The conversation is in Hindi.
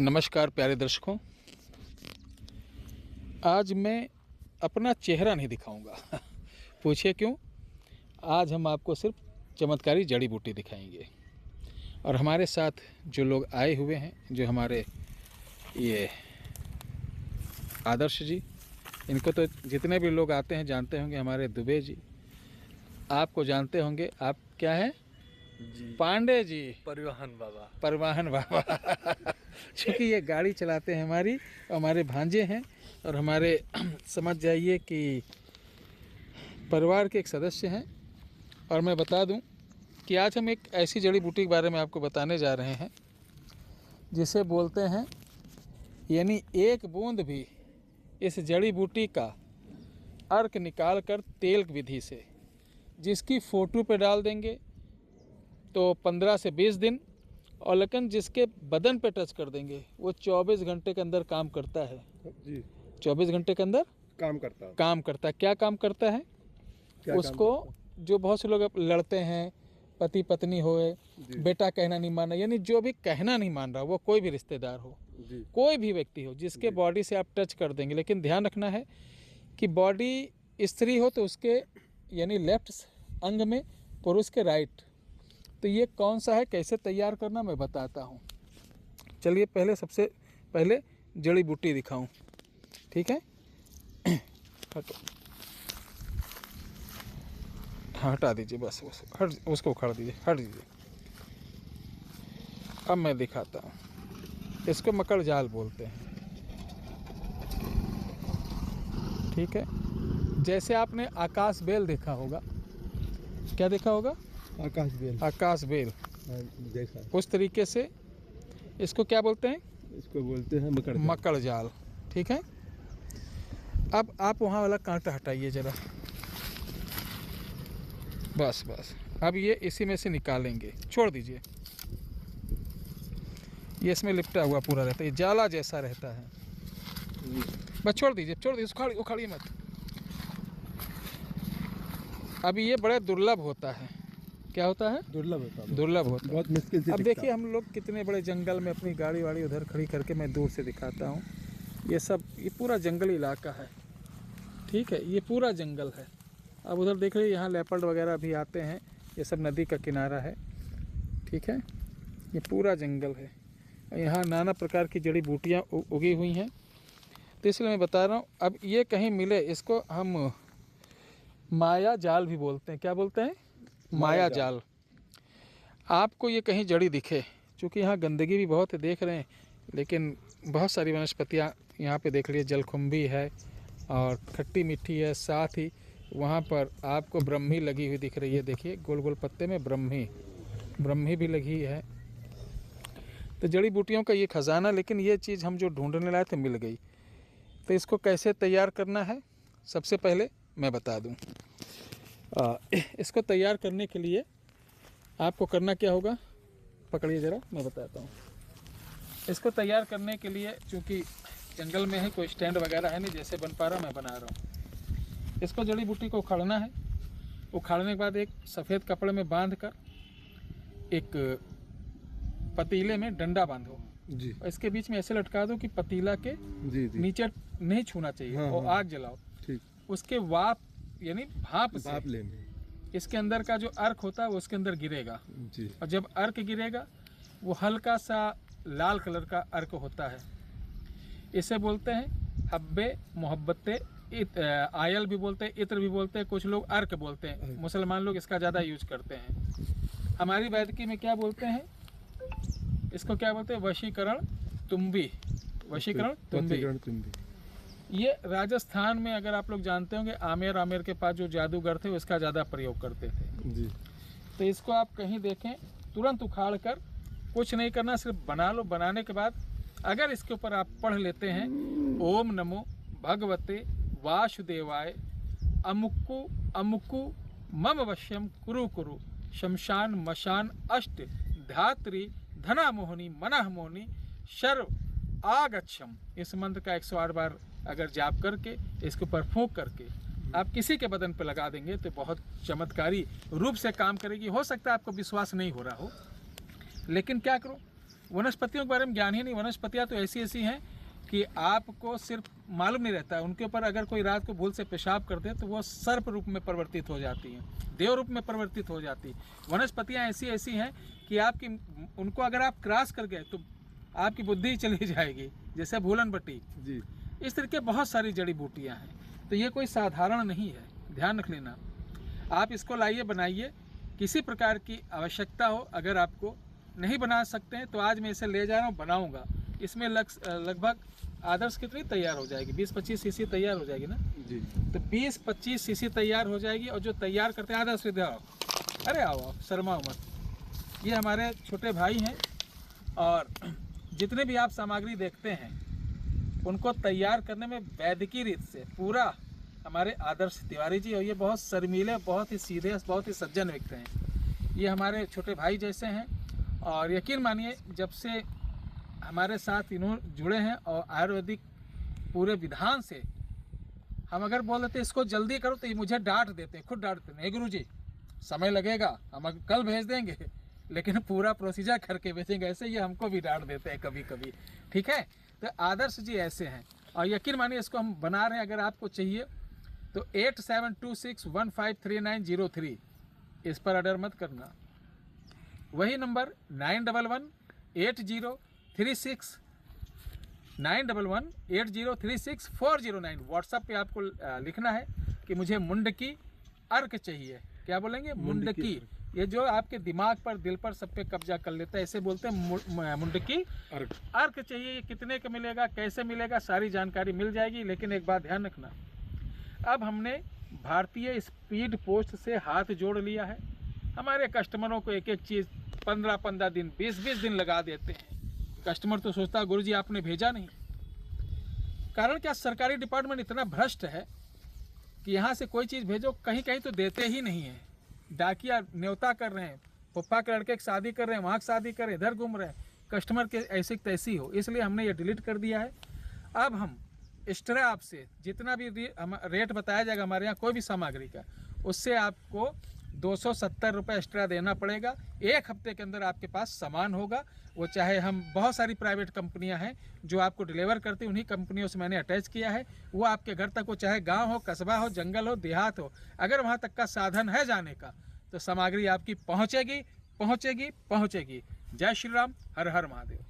नमस्कार प्यारे दर्शकों, आज मैं अपना चेहरा नहीं दिखाऊंगा। पूछिए क्यों? आज हम आपको सिर्फ चमत्कारी जड़ी बूटी दिखाएंगे। और हमारे साथ जो लोग आए हुए हैं, जो हमारे ये आदर्श जी, इनको तो जितने भी लोग आते हैं जानते होंगे। हमारे दुबे जी आपको जानते होंगे। आप क्या हैं? जी, पांडे जी, परिवहन बाबा। परिवहन बाबा। क्योंकि ये गाड़ी चलाते हैं हमारे भांजे हैं और हमारे समझ जाइए कि परिवार के एक सदस्य हैं। और मैं बता दूं कि आज हम एक ऐसी जड़ी बूटी के बारे में आपको बताने जा रहे हैं जिसे बोलते हैं, यानी एक बूंद भी इस जड़ी बूटी का अर्क निकाल कर तेल विधि से जिसकी फ़ोटो पे डाल देंगे तो 15 से 20 दिन, और लेकिन जिसके बदन पे टच कर देंगे वो 24 घंटे के अंदर काम करता है। जी, 24 घंटे के अंदर काम करता है। क्या काम करता है? उसको जो बहुत से लोग लड़ते हैं, पति पत्नी होए, बेटा कहना नहीं माना, यानी जो भी कहना नहीं मान रहा, वो कोई भी रिश्तेदार हो, कोई भी व्यक्ति हो, जिसके बॉडी से आप टच कर देंगे। लेकिन ध्यान रखना है कि बॉडी स्त्री हो तो उसके यानी लेफ्ट अंग में, पुरुष के राइट। तो ये कौन सा है, कैसे तैयार करना, मैं बताता हूँ। चलिए सबसे पहले जड़ी बूटी दिखाऊं, ठीक है? हटो, हाँ हटा दीजिए, बस उसको उखाड़ दीजिए, हट दीजिए। अब मैं दिखाता हूँ। इसको मकड़ जाल बोलते हैं, ठीक है? जैसे आपने आकाश बेल देखा होगा। क्या देखा होगा? आकाश बेल। देखा। उस तरीके से इसको क्या बोलते हैं? इसको बोलते हैं मकड़ जाल, ठीक है? अब आप वहाँ वाला कांटा हटाइए जरा, बस। अब ये इसी में से निकालेंगे, छोड़ दीजिए। ये इसमें लिपटा हुआ पूरा रहता है, ये जाला जैसा रहता है। बस छोड़ दीजिए, उखाड़िए मत। अब ये बड़ा दुर्लभ होता है। क्या होता है? दुर्लभ होता है, बहुत मुश्किल से। अब देखिए हम लोग कितने बड़े जंगल में अपनी गाड़ी वाड़ी उधर खड़ी करके, मैं दूर से दिखाता हूँ। ये पूरा जंगली इलाका है, ठीक है? ये पूरा जंगल है। अब उधर देख रहे, यहाँ लेपर्ड वगैरह भी आते हैं। ये सब नदी का किनारा है, ठीक है? ये पूरा जंगल है। यहाँ नाना प्रकार की जड़ी बूटियाँ उगी हुई हैं। तो इसलिए मैं बता रहा हूँ। अब ये कहीं मिले, इसको हम माया जाल भी बोलते हैं। क्या बोलते हैं? माया जाल। आपको ये कहीं जड़ी दिखे, क्योंकि यहाँ गंदगी भी बहुत है, देख रहे हैं, लेकिन बहुत सारी वनस्पतियाँ यहाँ पे देख लीजिए। जलकुंभी है और खट्टी मीठी है, साथ ही वहाँ पर आपको ब्रह्मी लगी हुई दिख रही है। देखिए गोल गोल पत्ते में ब्रह्मी भी लगी है। तो जड़ी बूटियों का ये खजाना। लेकिन ये चीज़ हम जो ढूंढने लाए थे मिल गई। तो इसको कैसे तैयार करना है, सबसे पहले मैं बता दूं। इसको तैयार करने के लिए आपको करना क्या होगा, पकड़िए ज़रा, मैं बताता हूँ। इसको तैयार करने के लिए, चूँकि जंगल में है, कोई स्टैंड वगैरह है नहीं, जैसे बन पा रहा मैं बना रहा हूँ। इसको जड़ी बूटी को उखाड़ना है। उखाड़ने के बाद एक सफ़ेद कपड़े में बांध कर एक पतीले में डंडा बांधो जी। और इसके बीच में ऐसे लटका दो कि पतीला के नीचे नहीं छूना चाहिए। और आग जलाओ, ठीक। उसके वाप यानी भाप लेंगे। इसके अंदर का जो अर्क होता है वो उसके अंदर गिरेगा जी। और जब अर्क गिरेगा वो हल्का सा लाल कलर का अर्क होता है। इसे बोलते हैं हब्बे मोहब्बते, आयल भी बोलते हैं, इत्र भी बोलते हैं, कुछ लोग अर्क बोलते हैं। मुसलमान लोग इसका ज़्यादा यूज करते हैं। हमारी वैदिकी में क्या बोलते हैं इसको? क्या बोलते हैं? वशीकरण तुम्बी। ये राजस्थान में, अगर आप लोग जानते होंगे, आमेर के पास जो जादूगर थे वो इसका ज़्यादा प्रयोग करते थे जी। तो इसको आप कहीं देखें, तुरंत उखाड़ कर, कुछ नहीं करना, सिर्फ बना लो। बनाने के बाद अगर इसके ऊपर आप पढ़ लेते हैं ओम नमो भगवते वासुदेवाय अमुक्कु मम वश्यम कुरु शमशान मशान अष्ट धात्री धना मोहनी मनः मोहनी शर्व आगच्छम, इस मंत्र का 108 बार अगर जाप करके इसके ऊपर फूंक करके आप किसी के बदन पर लगा देंगे तो बहुत चमत्कारी रूप से काम करेगी। हो सकता है आपको विश्वास नहीं हो रहा हो, लेकिन क्या करो, वनस्पतियों के बारे में ज्ञान ही नहीं। वनस्पतियाँ तो ऐसी ऐसी हैं कि आपको सिर्फ मालूम नहीं रहता है। उनके ऊपर अगर कोई रात को भूल से पेशाब कर दे तो वो सर्प रूप में परिवर्तित हो जाती हैं, देव रूप में परिवर्तित हो जाती। वनस्पतियाँ ऐसी ऐसी हैं कि आपकी उनको अगर आप क्रॉस कर गए तो आपकी बुद्धि चली जाएगी, जैसे भूलन बट्टी जी। इस तरह के बहुत सारी जड़ी बूटियाँ हैं। तो ये कोई साधारण नहीं है, ध्यान रख लेना। आप इसको लाइए, बनाइए। किसी प्रकार की आवश्यकता हो, अगर आपको नहीं बना सकते हैं तो आज मैं इसे ले जा रहा हूँ, बनाऊँगा। इसमें लगभग आदर्श कितनी तैयार हो जाएगी? 20-25 सीसी तैयार हो जाएगी ना जी। तो 20-25 सीसी तैयार हो जाएगी। और जो तैयार करते हैं आदर्श इधर आओ, अरे आओ शर्माओ मत। ये हमारे छोटे भाई हैं और जितने भी आप सामग्री देखते हैं उनको तैयार करने में वैदिकी रीत से पूरा हमारे आदर्श तिवारी जी। और ये बहुत शर्मीले, बहुत ही सीधे, बहुत ही सज्जन व्यक्ति हैं। ये हमारे छोटे भाई जैसे हैं और यकीन मानिए जब से हमारे साथ इन्होंने जुड़े हैं और आयुर्वेदिक पूरे विधान से हम अगर बोल देते इसको जल्दी करो तो ये मुझे डांट देते हैं, खुद डांट देते हैं, नहीं गुरुजी समय लगेगा, हम कल भेज देंगे, लेकिन पूरा प्रोसीजर करके भेजेंगे। ऐसे ये हमको भी डांट देते हैं कभी कभी, ठीक है। तो आदर्श जी ऐसे हैं और यकीन मानिए इसको हम बना रहे हैं। अगर आपको चाहिए तो 8726153903 इस पर ऑर्डर मत करना। वही नंबर 911836 व्हाट्सएप पे आपको लिखना है कि मुझे मुंडकी अर्क चाहिए। क्या बोलेंगे? मुंडकी। ये जो आपके दिमाग पर, दिल पर, सब पे कब्जा कर लेता है, ऐसे बोलते हैं मुंडकी अर्क चाहिए। ये कितने का मिलेगा, कैसे मिलेगा, सारी जानकारी मिल जाएगी। लेकिन एक बात ध्यान रखना, अब हमने भारतीय स्पीड पोस्ट से हाथ जोड़ लिया है। हमारे कस्टमरों को एक एक चीज़ 15-15 दिन, 20-20 दिन लगा देते हैं। कस्टमर तो सोचता है गुरुजी आपने भेजा नहीं। कारण क्या? सरकारी डिपार्टमेंट इतना भ्रष्ट है कि यहाँ से कोई चीज़ भेजो, कहीं कहीं तो देते ही नहीं है। डाकिया न्योता कर रहे हैं, पप्पा के लड़के की शादी कर रहे हैं, वहाँ की शादी कर रहे हैं, इधर घूम रहे हैं, कस्टमर के ऐसे तैसी हो। इसलिए हमने ये डिलीट कर दिया है। अब हम एक्स्ट्रा आपसे जितना भी रेट बताया जाएगा हमारे यहाँ कोई भी सामग्री का, उससे आपको 270 रुपये एक्स्ट्रा देना पड़ेगा। एक हफ्ते के अंदर आपके पास सामान होगा। वो चाहे हम बहुत सारी प्राइवेट कंपनियां हैं जो आपको डिलीवर करती हैं, उन्हीं कंपनियों से मैंने अटैच किया है। वो आपके घर तक, वो चाहे गांव हो, कस्बा हो, जंगल हो, देहात हो, अगर वहां तक का साधन है जाने का तो सामग्री आपकी पहुंचेगी, पहुंचेगी, पहुंचेगी। जय श्री राम, हर हर महादेव।